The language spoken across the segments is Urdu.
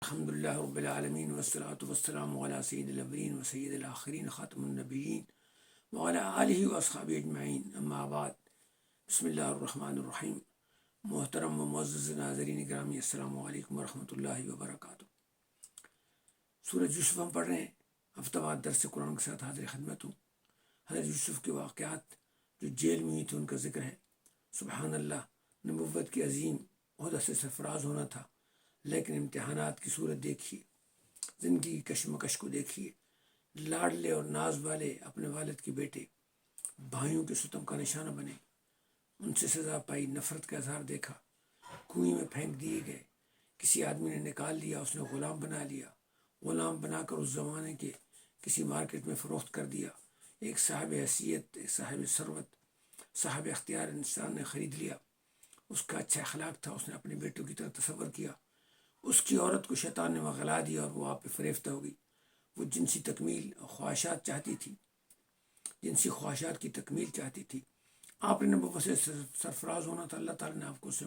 الحمد للہ رب العالمین والصلاة والسلام علی سید الاولین و سید الآخرین خاتم النبیین وعلی آلہ واصحابہ اجمعین، اما بعد، بسم اللہ الرحمن الرحیم۔ محترم و معزز ناظرین گرامی، السلام علیکم ورحمۃ اللہ وبرکاتہ۔ سورۃ یوسف ہم پڑھ رہے ہیں، ہفتہ وار درس قرآن کے ساتھ حاضر خدمت ہوں۔ حضرت یوسف کے واقعات جو جیل میں ہوئی تھے ان کا ذکر ہے۔ سبحان اللہ، نبوت کی عظیم عہدہ سے سرفراز ہونا تھا، لیکن امتحانات کی صورت دیکھیے، زندگی کی کشمکش کو دیکھیے۔ لاڈلے اور ناز والے اپنے والد کے بیٹے بھائیوں کے ستم کا نشانہ بنے، ان سے سزا پائی، نفرت کا اظہار دیکھا، کنویں میں پھینک دیے گئے، کسی آدمی نے نکال لیا، اس نے غلام بنا لیا، غلام بنا کر اس زمانے کے کسی مارکیٹ میں فروخت کر دیا۔ ایک صاحب حیثیت، ایک صاحب ثروت، صاحب اختیار انسان نے خرید لیا، اس کا اچھا اخلاق تھا، اس نے اپنے بیٹوں کی طرح تصور کیا، اس کی عورت کو شیطان نے وغلا دیا اور وہ آپ پہ فریفتہ ہو گئی۔ وہ جنسی تکمیل اور خواہشات چاہتی تھی، جنسی خواہشات کی تکمیل چاہتی تھی۔ آپ نے نبوت سے سرفراز ہونا تھا، اللہ تعالیٰ نے آپ کو اس سے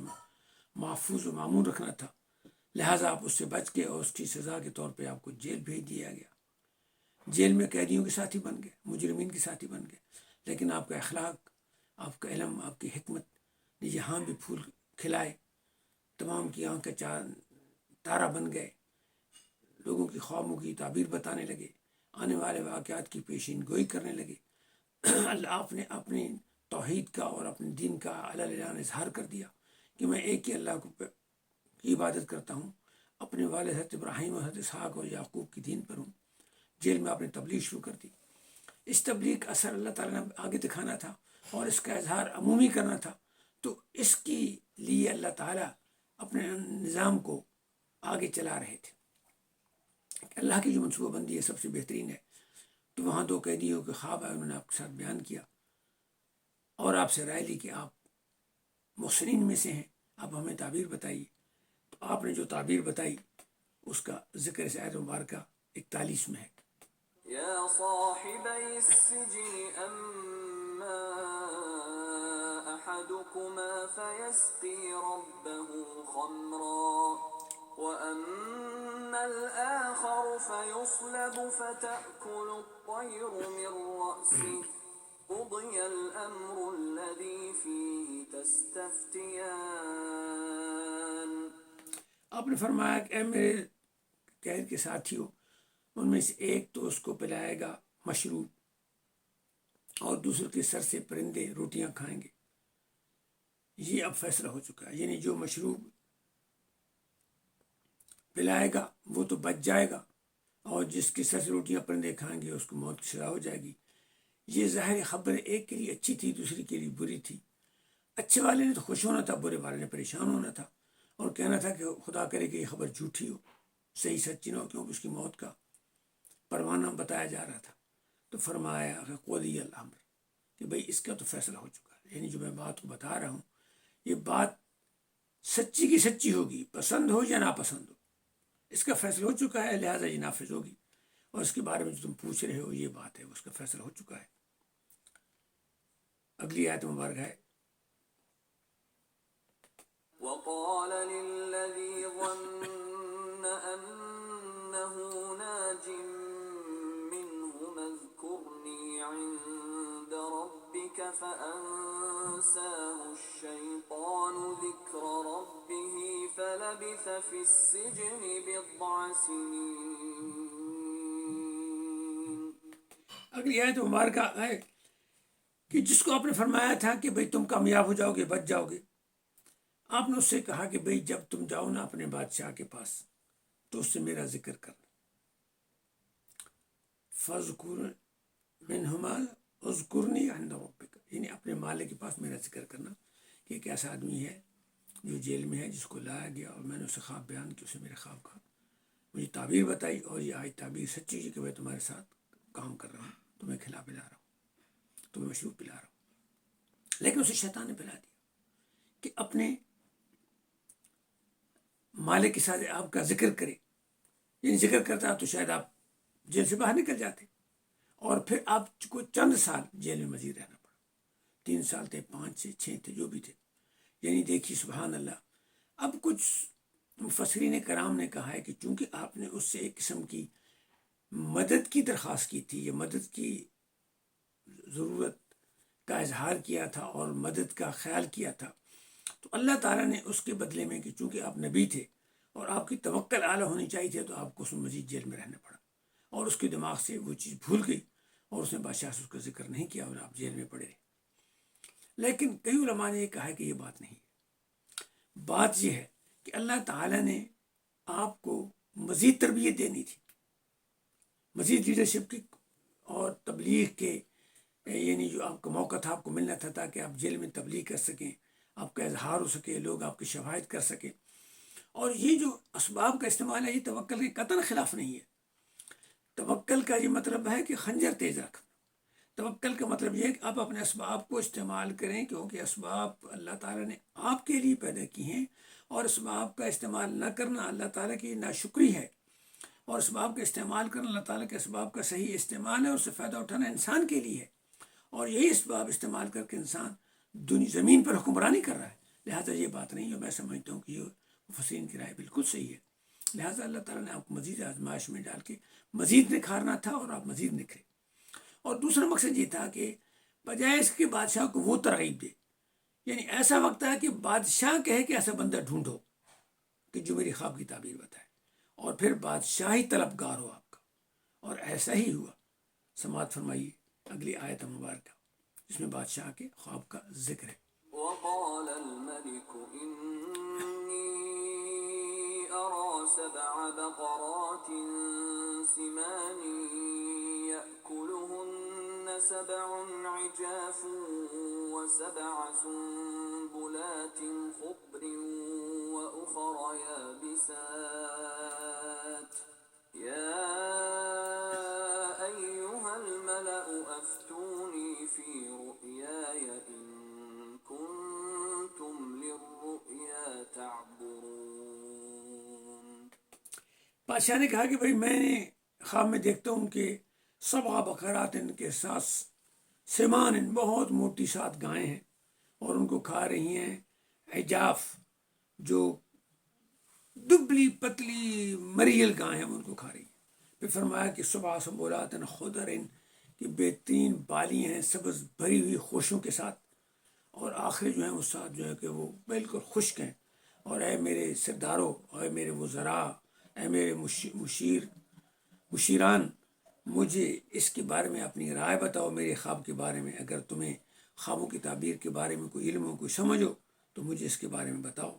محفوظ و معمون رکھنا تھا، لہٰذا آپ اس سے بچ گئے اور اس کی سزا کے طور پہ آپ کو جیل بھیج دیا گیا۔ جیل میں قیدیوں کے ساتھی بن گئے، مجرمین کے ساتھی بن گئے، لیکن آپ کا اخلاق، آپ کا علم، آپ کی حکمت نے یہاں بھی پھول کھلائے، تمام کی آنکھ کا تارہ بن گئے، لوگوں کی خوابوں کی تعبیر بتانے لگے، آنے والے واقعات کی پیشین گوئی کرنے لگے۔ اللہ آپ نے اپنی توحید کا اور اپنے دین کا اعلان اظہار کر دیا کہ میں ایک ہی اللہ کی عبادت کرتا ہوں، اپنے والد حضرت ابراہیم اور حضرت اسحاق اور یعقوب کی دین پر ہوں۔ جیل میں آپ نے تبلیغ شروع کر دی۔ اس تبلیغ کا اثر اللہ تعالیٰ نے آگے دکھانا تھا اور اس کا اظہار عمومی کرنا تھا، تو اس کے لیے اللہ تعالیٰ اپنے نظام کو آگے چلا رہے تھے۔ اللہ کی جو منصوبہ بندی ہے سب سے بہترین ہے۔ تو وہاں دو قیدیوں کے خواب آئے، انہوں نے آپ کے ساتھ بیان کیا اور آپ سے رائے لی کہ آپ محسنین میں سے ہیں، آپ ہمیں تعبیر بتائیے۔ تو آپ نے جو تعبیر بتائی اس کا ذکر اس آیت مبارکہ 41 میں ہے۔ یا صاحبی السجن اما احدكما فيسقي ربه خمرا وأما الآخر فيصلب فتأكل الطير من رأسه قضي الأمر الذي فيه تستفتيان۔ آپ نے فرمایا کہ اے میرے قید کے ساتھیوں، ان میں سے ایک تو اس کو پلائے گا مشروب اور دوسرے کے سر سے پرندے روٹیاں کھائیں گے۔ یہ اب فیصلہ ہو چکا ہے، یعنی جو مشروب پلائے گا وہ تو بچ جائے گا، اور جس کے سر سے روٹیاں پرندے کھائیں گے اس کو موت کی سزا ہو جائے گی۔ یہ ظاہر خبر ایک کے لیے اچھی تھی، دوسری کے لیے بری تھی۔ اچھے والے نے تو خوش ہونا تھا، برے والے نے پریشان ہونا تھا اور کہنا تھا کہ خدا کرے کہ یہ خبر جھوٹی ہو، صحیح سچی نہ ہو، کیونکہ اس کی موت کا پروانہ بتایا جا رہا تھا۔ تو فرمایا کہ قضی الامر، کہ بھئی اس کا تو فیصلہ ہو چکا ہے، یعنی جو میں بات کو بتا رہا ہوں یہ بات سچی کی سچی ہوگی، پسند ہو یا ناپسند ہو، اس کا فیصلہ ہو چکا ہے، لہٰذا یہ نافذ ہوگی، اور اس کے بارے میں جو تم پوچھ رہے ہو یہ بات ہے، اس کا فیصلہ ہو چکا ہے۔ اگلی آیت مبارک ہے وقال للذي ظن أنه ناج منهما اذكرني عند ربك فأنساه الشيطان ذكر ربه فلبث في السجن بضع سنين۔ اگلی آیت مبارکہ ہے کہ جس کو آپ نے فرمایا تھا کہ بھئی تم کامیاب ہو جاؤ گے، بچ جاؤ گے، آپ نے اس سے کہا کہ بھئی جب تم جاؤ نا اپنے بادشاہ کے پاس تو اس سے میرا ذکر کرنا، فَاذْكُرْ مِنْهُمَا اذْكُرْنِي عِنْدَ رَبِّكَ، یعنی اپنے مالک کے پاس میرا ذکر کرنا کہ ایک ایسا آدمی ہے جو جیل میں ہے، جس کو لایا گیا اور میں نے اسے خواب بیان کیا، اسے میرے خواب کا مجھے تعبیر بتائی، اور یہ آج تعبیر سچی ہے کہ میں تمہارے ساتھ کام کر رہا ہوں، تمہیں کھلا پلا رہا ہوں، تمہیں مشروب پلا رہا ہوں۔ لیکن اسے شیطان نے پلا دیا کہ اپنے مالک کے ساتھ آپ کا ذکر کرے، یعنی ذکر کرتا تو شاید آپ جیل سے باہر نکل جاتے، اور پھر آپ کو چند سال جیل میں مزید رہنا پڑا، 3 سال تھے، 5 سے 6 تھے، جو بھی تھے، یعنی دیکھیے سبحان اللہ۔ اب کچھ مفسرین کرام نے کہا ہے کہ چونکہ آپ نے اس سے ایک قسم کی مدد کی درخواست کی تھی، یا مدد کی ضرورت کا اظہار کیا تھا اور مدد کا خیال کیا تھا، تو اللہ تعالیٰ نے اس کے بدلے میں کہ چونکہ آپ نبی تھے اور آپ کی توکل اعلیٰ ہونی چاہیے تھی، تو آپ کو اس میں مزید جیل میں رہنا پڑا، اور اس کے دماغ سے وہ چیز بھول گئی اور اس نے بادشاہ سے اس کا ذکر نہیں کیا اور آپ جیل میں پڑے رہے۔ لیکن کئی علماء نے یہ کہا ہے کہ یہ بات نہیں ہے، بات یہ ہے کہ اللہ تعالیٰ نے آپ کو مزید تربیت دینی تھی، مزید لیڈرشپ کی اور تبلیغ کے، یعنی جو آپ کا موقع تھا آپ کو ملنا تھا تاکہ آپ جیل میں تبلیغ کر سکیں، آپ کا اظہار ہو سکے، لوگ آپ کی شفاعت کر سکیں۔ اور یہ جو اسباب کا استعمال ہے یہ توکل کے قطعاً خلاف نہیں ہے۔ توکل کا یہ مطلب ہے کہ خنجر تیز رکھنا، توکل کا مطلب یہ ہے کہ آپ اپنے اسباب کو استعمال کریں، کیونکہ اسباب اللہ تعالیٰ نے آپ کے لیے پیدا کی ہیں، اور اسباب کا استعمال نہ کرنا اللہ تعالیٰ کی ناشکری ہے، اور اسباب کا استعمال کرنا اللہ تعالیٰ کے اسباب کا صحیح استعمال ہے، اور اس سے فائدہ اٹھانا انسان کے لیے ہے، اور یہی اسباب استعمال کر کے انسان زمین پر حکمرانی کر رہا ہے۔ لہٰذا یہ بات نہیں ہے، میں سمجھتا ہوں کہ یہ مفسرین کی رائے بالکل صحیح ہے۔ لہٰذا اللہ تعالیٰ نے آپ کو مزید آزمائش میں ڈال کے مزید نکھارنا تھا، اور آپ مزید نکھرے۔ اور دوسرا مقصد یہ تھا کہ بجائے اس کے بادشاہ کو وہ ترغیب دے، یعنی ایسا وقت ہے کہ بادشاہ کہے کہ ایسا بندہ ڈھونڈو کہ جو میری خواب کی تعبیر بتائے، اور پھر بادشاہی طلبگار ہو آپ کا، اور ایسا ہی ہوا۔ سماعت فرمائیے اگلی آیت مبارکہ جس میں بادشاہ کے خواب کا ذکر ہے۔ وقال الملك إني أرى 7 بقرات سمان يأكلهن 7 عجاف و7 سنبلات خضر وأخر يابسات يا أيها الملأ أفتوني في رؤياي إن كنتم للرؤيا تعبرون۔ بادشاہ نے کہا کہ بھائی میں نے خواب میں دیکھتا ہوں کہ 7 بقرات، ان کے 7 سمان، ان بہت موٹی 7 گائیں ہیں، اور ان کو کھا رہی ہیں عجاف، جو دبلی پتلی مریل گائیں ہیں، ان کو کھا رہی ہیں۔ پھر فرمایا کہ 7 سنبلات خضر، کی بہترین بالی ہیں سبز بھری ہوئی خوشوں کے ساتھ، اور آخر جو ہیں وہ 7 جو ہے کہ وہ بالکل خشک ہیں۔ اور اے میرے سرداروں، اے میرے وزراء، اے میرے مشیران، مجھے اس کے بارے میں اپنی رائے بتاؤ، میرے خواب کے بارے میں۔ اگر تمہیں خوابوں کی تعبیر کے بارے میں کوئی علم ہو، کوئی سمجھ ہو، تو مجھے اس کے بارے میں بتاؤ۔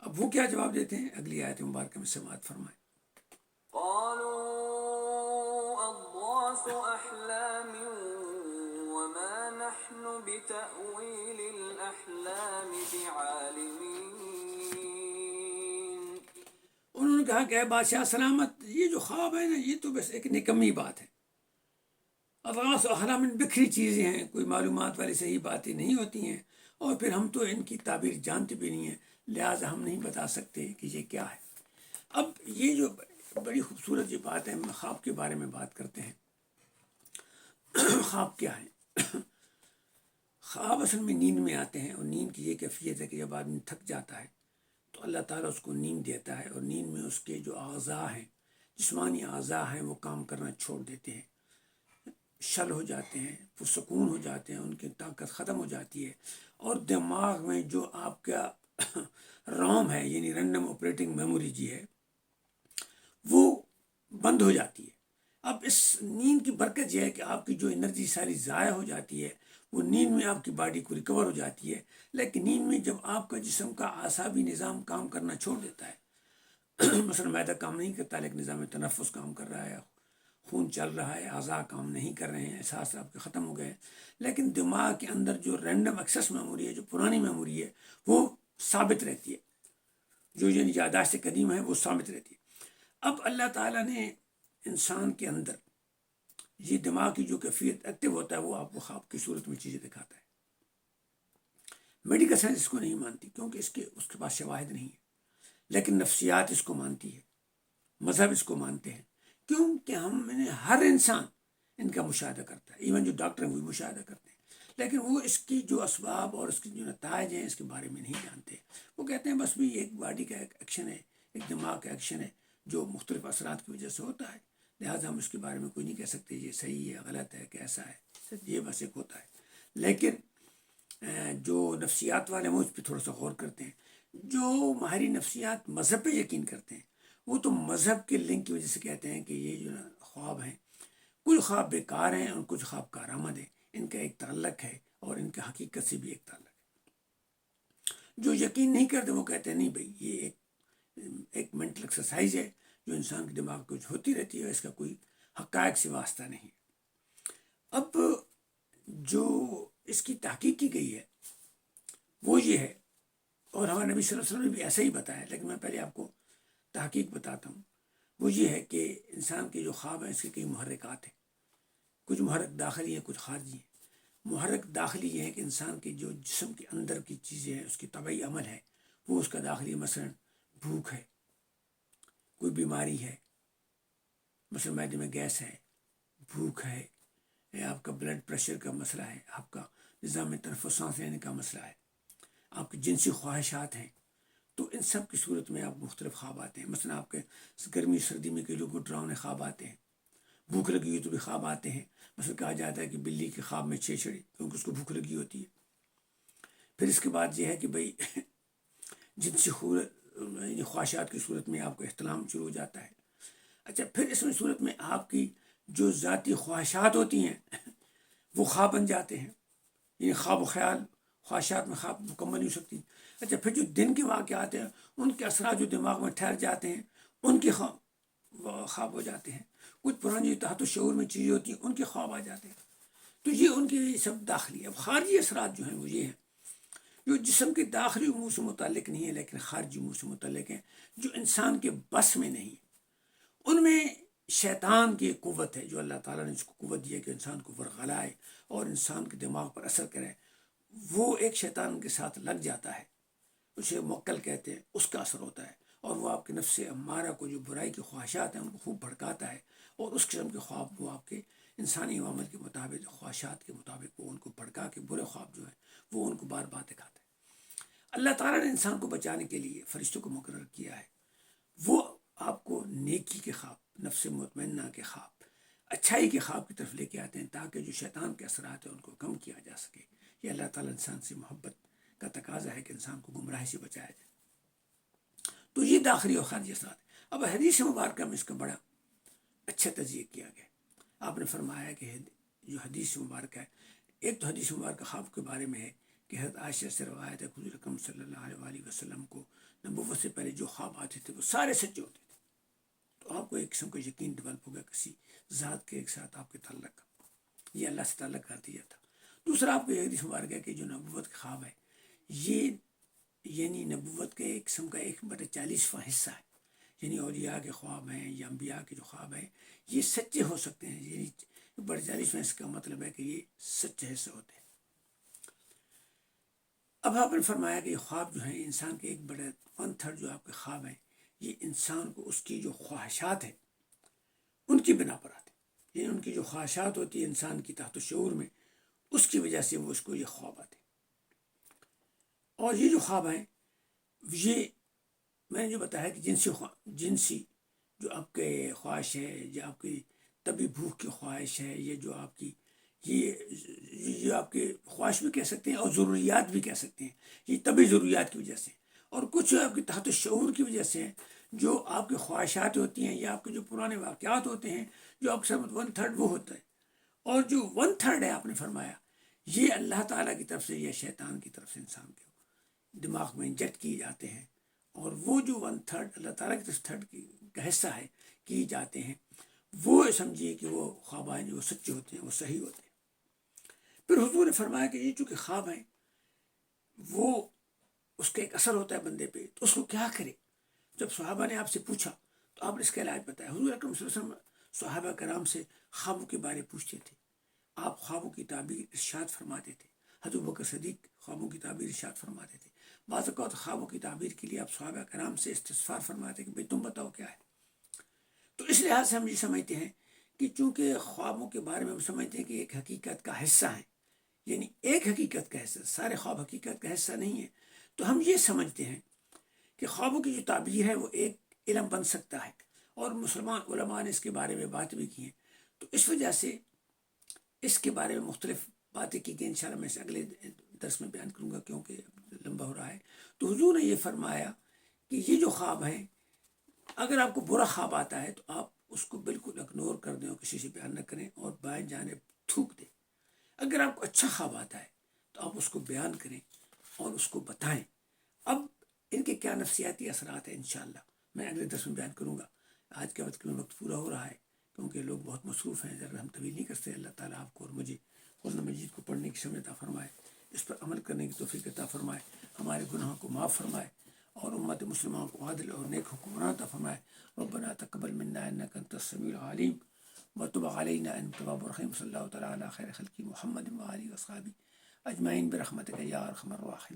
اب وہ کیا جواب دیتے ہیں، اگلی آیت مبارکہ میں سماعت فرمائیں۔ قالوا أضغاث أحلام وما نحن بتأويل الأحلام بعالمين۔ انہوں نے کہا کہ اے بادشاہ سلامت، یہ جو خواب ہے نا، یہ تو بس ایک نکمی بات ہے۔ اضغاث و احلام بکھری چیزیں ہیں، کوئی معلومات والی صحیح باتیں نہیں ہوتی ہیں، اور پھر ہم تو ان کی تعبیر جانتے بھی نہیں ہیں، لہٰذا ہم نہیں بتا سکتے کہ یہ کیا ہے۔ اب یہ جو بڑی خوبصورت یہ بات ہے، ہم خواب کے بارے میں بات کرتے ہیں۔ خواب کیا ہے؟ خواب اصل میں نیند میں آتے ہیں، اور نیند کی یہ کیفیت ہے کہ جب آدمی تھک جاتا ہے تو اللہ تعالیٰ اس کو نیند دیتا ہے، اور نیند میں اس کے جو اعضاء ہیں، جسمانی اعضاء ہیں، وہ کام کرنا چھوڑ دیتے ہیں، شل ہو جاتے ہیں، پرسکون ہو جاتے ہیں، ان کی طاقت ختم ہو جاتی ہے، اور دماغ میں جو آپ کا روم ہے، یعنی رینڈم آپریٹنگ میموری جی ہے، وہ بند ہو جاتی ہے۔ اب اس نیند کی برکت یہ ہے کہ آپ کی جو انرجی ساری ضائع ہو جاتی ہے، وہ نیند میں آپ کی باڈی کو ریکور ہو جاتی ہے۔ لیکن نیند میں جب آپ کا جسم کا اعصابی نظام کام کرنا چھوڑ دیتا ہے، مثلا معدہ کام نہیں کرتا لیکن نظام تنفس کام کر رہا ہے، خون چل رہا ہے، اعضاء کام نہیں کر رہے ہیں، احساس آپ کے ختم ہو گئے، لیکن دماغ کے اندر جو رینڈم ایکسیس میموری ہے، جو پرانی میموری ہے، وہ ثابت رہتی ہے، جو یعنی یاداشت قدیم ہے وہ ثابت رہتی ہے۔ اب اللہ تعالیٰ نے انسان کے اندر یہ دماغ کی جو کیفیت ایکٹیو ہوتا ہے، وہ آپ کو خواب کی صورت میں چیزیں دکھاتا ہے۔ میڈیکل سائنس اس کو نہیں مانتی، کیونکہ اس کے پاس شواہد نہیں ہے، لیکن نفسیات اس کو مانتی ہے، مذہب اس کو مانتے ہیں، کیونکہ ہر انسان ان کا مشاہدہ کرتا ہے، ایون جو ڈاکٹر ہیں وہ مشاہدہ کرتے ہیں، لیکن وہ اس کی جو اسباب اور اس کی جو نتائج ہیں اس کے بارے میں نہیں جانتے۔ وہ کہتے ہیں بس بھی ایک باڈی کا ایک ایکشن ہے، ایک دماغ کا ایکشن ہے جو مختلف اثرات کی وجہ سے ہوتا ہے، لہٰذا ہم اس کے بارے میں کوئی نہیں کہہ سکتے یہ صحیح ہے غلط ہے کیسا ہے، یہ بس ایک ہوتا ہے۔ لیکن جو نفسیات والے ہیں وہ اس پہ تھوڑا سا غور کرتے ہیں۔ جو ماہرین نفسیات مذہب پہ یقین کرتے ہیں وہ تو مذہب کے لنک کی وجہ سے کہتے ہیں کہ یہ جو خواب ہیں کچھ خواب بیکار ہیں اور کچھ خواب کارآمد ہیں، ان کا ایک تعلق ہے اور ان کا حقیقت سے بھی ایک تعلق ہے۔ جو یقین نہیں کرتے وہ کہتے ہیں نہیں بھائی یہ ایک مینٹل ایکسرسائز ہے جو انسان کے دماغ کو ہوتی رہتی ہے، اس کا کوئی حقائق سے واسطہ نہیں۔ اب جو اس کی تحقیق کی گئی ہے وہ یہ ہے، اور ہمارے نبی صلی اللہ علیہ وسلم نے بھی ایسا ہی بتایا، لیکن میں پہلے آپ کو تحقیق بتاتا ہوں۔ وہ یہ ہے کہ انسان کے جو خواب ہیں اس کے کئی محرکات ہیں، کچھ محرک داخلی ہیں کچھ خارجی ہیں۔ محرک داخلی یہ ہے کہ انسان کے جو جسم کے اندر کی چیزیں ہیں اس کی طبعی عمل ہے وہ اس کا داخلی، مثلا بھوک ہے، کوئی بیماری ہے، مثلا معدے میں گیس ہے، بھوک ہے، آپ کا بلڈ پریشر کا مسئلہ ہے، آپ کا نظام تنفس سانس لینے کا مسئلہ ہے، آپ کی جنسی خواہشات ہیں، تو ان سب کی صورت میں آپ مختلف خواب آتے ہیں۔ مثلا آپ کے گرمی سردی میں کئی لوگوں کو ڈراؤنے خواب آتے ہیں، بھوک لگی ہوئی تو بھی خواب آتے ہیں۔ مثلا کہا جاتا ہے کہ بلی کے خواب میں چھیچڑی، کیونکہ اس کو بھوک لگی ہوتی ہے۔ پھر اس کے بعد یہ ہے کہ بھائی جنسی خواہشات کی صورت میں آپ کو احتلام شروع ہو جاتا ہے۔ اچھا، پھر اس میں صورت میں آپ کی جو ذاتی خواہشات ہوتی ہیں وہ خواب بن جاتے ہیں، یعنی خواب و خیال خواہشات میں خواب مکمل نہیں ہو سکتی۔ اچھا، پھر جو دن کے واقعات ہیں ان کے اثرات جو دماغ میں ٹھہر جاتے ہیں ان کے خواب ہو جاتے ہیں۔ کچھ پرانی تحت شعور میں چیزیں ہوتی ہیں ان کے خواب آ جاتے ہیں۔ تو یہ ان کے سب داخلی۔ اب خارجی اثرات جو ہیں وہ یہ ہیں جو جسم کے داخلی امور سے متعلق نہیں ہے لیکن خارجی امور سے متعلق ہیں، جو انسان کے بس میں نہیں۔ ان میں شیطان کی ایک قوت ہے جو اللہ تعالیٰ نے اس کو قوت دی ہے کہ انسان کو ورغلائے اور انسان کے دماغ پر اثر کرے۔ وہ ایک شیطان کے ساتھ لگ جاتا ہے، اسے موکل کہتے ہیں، اس کا اثر ہوتا ہے، اور وہ آپ کے نفس امارہ کو جو برائی کی خواہشات ہیں ان کو خوب بھڑکاتا ہے، اور اس قسم کے خواب وہ آپ کے انسانی عوامل کے مطابق خواہشات کے مطابق وہ ان کو بھڑکا کے برے خواب جو ہیں وہ ان کو بار بار دکھاتا ہے۔ اللہ تعالیٰ نے انسان کو بچانے کے لیے فرشتوں کو مقرر کیا ہے، وہ آپ کو نیکی کے خواب، نفس مطمئنہ کے خواب، اچھائی کے خواب کی طرف لے کے آتے ہیں تاکہ جو شیطان کے اثرات ہیں ان کو کم کیا جا سکے۔ یہ اللہ تعالیٰ انسان سے محبت کا تقاضا ہے کہ انسان کو گمراہی سے بچایا جائے۔ تو یہ داخلی اور خارجی اثرات۔ اب حدیث مبارکہ میں اس کا بڑا اچھا تجزیہ کیا گیا۔ آپ نے فرمایا کہ جو حدیث مبارکہ ہے، ایک تو حدیث مبارکہ خواب کے بارے میں ہے کہ حضرت عائشہ سے روایت ہے حضور اکرم صلی اللہ علیہ وسلم کو نبوت سے پہلے جو خواب آتے تھے وہ سارے سچے ہوتے تھے۔ تو آپ کو ایک قسم کا یقین ڈیولپ ہوگا کسی ذات کے ایک ساتھ آپ کے تعلق کا، یہ اللہ سے تعلق کر دیا تھا۔ دوسرا آپ کو یہ حدیث مبارکہ ہے کہ جو نبوت کا خواب ہے یہ یعنی نبوت کے ایک قسم کا 1/40واں حصہ ہے، یعنی اولیاء کے خواب ہیں یا انبیاء کے جو خواب ہیں یہ سچے ہو سکتے ہیں، یعنی 1/40واں اس کا مطلب ہے کہ یہ سچے حصے ہوتے ہیں۔ اب آپ نے فرمایا کہ یہ خواب جو ہیں انسان کے 1/3 جو آپ کے خواب ہیں یہ انسان کو اس کی جو خواہشات ہیں ان کی بنا پر آتے ہیں، یعنی ان کی جو خواہشات ہوتی ہیں انسان کی تحت شعور میں اس کی وجہ سے وہ اس کو یہ خواب آتے ہیں۔ اور یہ جو خواب ہیں یہ میں نے جو بتایا کہ جنسی جو آپ کے خواہش ہے یا آپ کی طبی بھوک کی خواہش ہے، یہ جو آپ کی یہ آپ کے خواہش بھی کہہ سکتے ہیں اور ضروریات بھی کہہ سکتے ہیں، یہ طبی ضروریات کی وجہ سے، اور کچھ آپ کے تحت شعور کی وجہ سے جو آپ کی خواہشات ہوتی ہیں یا آپ کے جو پرانے واقعات ہوتے ہیں جو آپ کے ساتھ 1/3 وہ ہوتا ہے، اور جو 1/3 ہے آپ نے فرمایا یہ اللہ تعالیٰ کی طرف سے یا شیطان کی طرف سے انسان کے دماغ میں انجیکٹ کیے جاتے ہیں، اور وہ جو 1/3 اللہ تعالیٰ کی طرف 1/3 کا حصہ ہے کیے جاتے ہیں، وہ سمجھیے کہ وہ خواب ہیں جو سچے ہوتے ہیں، وہ صحیح ہوتے ہیں۔ پھر حضور نے فرمایا کہ یہ چونکہ خواب ہیں وہ اس کا ایک اثر ہوتا ہے بندے پہ، تو اس کو کیا کرے؟ جب صحابہ نے آپ سے پوچھا تو آپ نے اس کا علاج بتایا۔ حضور اکرم صلی اللہ علیہ وسلم صحابہ کرام سے خوابوں کے بارے پوچھتے تھے، آپ خوابوں کی تعبیر ارشاد فرماتے تھے، حضرت بکر صدیق خوابوں کی تعبیر ارشاد فرماتے تھے۔ بعض اوقات خوابوں کی تعبیر کے لیے آپ صحابہ کرام سے استفسار فرماتے کہ بھئی تم بتاؤ کیا ہے۔ تو اس لحاظ سے ہم یہ سمجھتے ہیں کہ چونکہ خوابوں کے بارے میں ہم سمجھتے ہیں کہ ایک حقیقت کا حصہ ہے، یعنی ایک حقیقت کا حصہ، سارے خواب حقیقت کا حصہ نہیں ہے، تو ہم یہ سمجھتے ہیں کہ خوابوں کی جو تعبیر ہے وہ ایک علم بن سکتا ہے، اور مسلمان علماء نے اس کے بارے میں بات بھی کی ہے. تو اس وجہ سے اس کے بارے میں مختلف باتیں کی گئی. انشاءاللہ میں اسے اگلے درس میں بیان کروں گا کیونکہ لمبا ہو رہا ہے. تو حضور نے یہ فرمایا کہ یہ جو خواب ہیں، اگر آپ کو برا خواب آتا ہے تو آپ اس کو بالکل اگنور کر دیں اور کسی سے بیان نہ کریں اور بائیں جانب تھوک دیں. اگر آپ کو اچھا خواب آتا ہے تو آپ اس کو بیان کریں اور اس کو بتائیں. اب ان کے کیا نفسیاتی اثرات ہیں انشاءاللہ میں اگلے درس میں بیان کروں گا. آج کے وقت پورا ہو رہا ہے کیونکہ لوگ بہت مصروف ہیں، ذرا ہم طویل نہیں کرتے. اللہ تعالیٰ آپ کو اور مجھے قرآن مجید کو پڑھنے کی سمجھ عطا فرمائے، اس پر عمل کرنے کی توفیق عطا فرمائے، ہمارے گناہوں کو معاف فرمائے اور امت مسلمان کو عادل اور نیک حکمران عطا فرمائے. ربنا تقبل منا انك انت السميع العليم وتب علينا انت التواب الرحيم. صلی اللہ تعالیٰ علی خیر خلقہ محمد وآلہ وصحبہ اجمعین برحمتک یا ارحم الراحمین.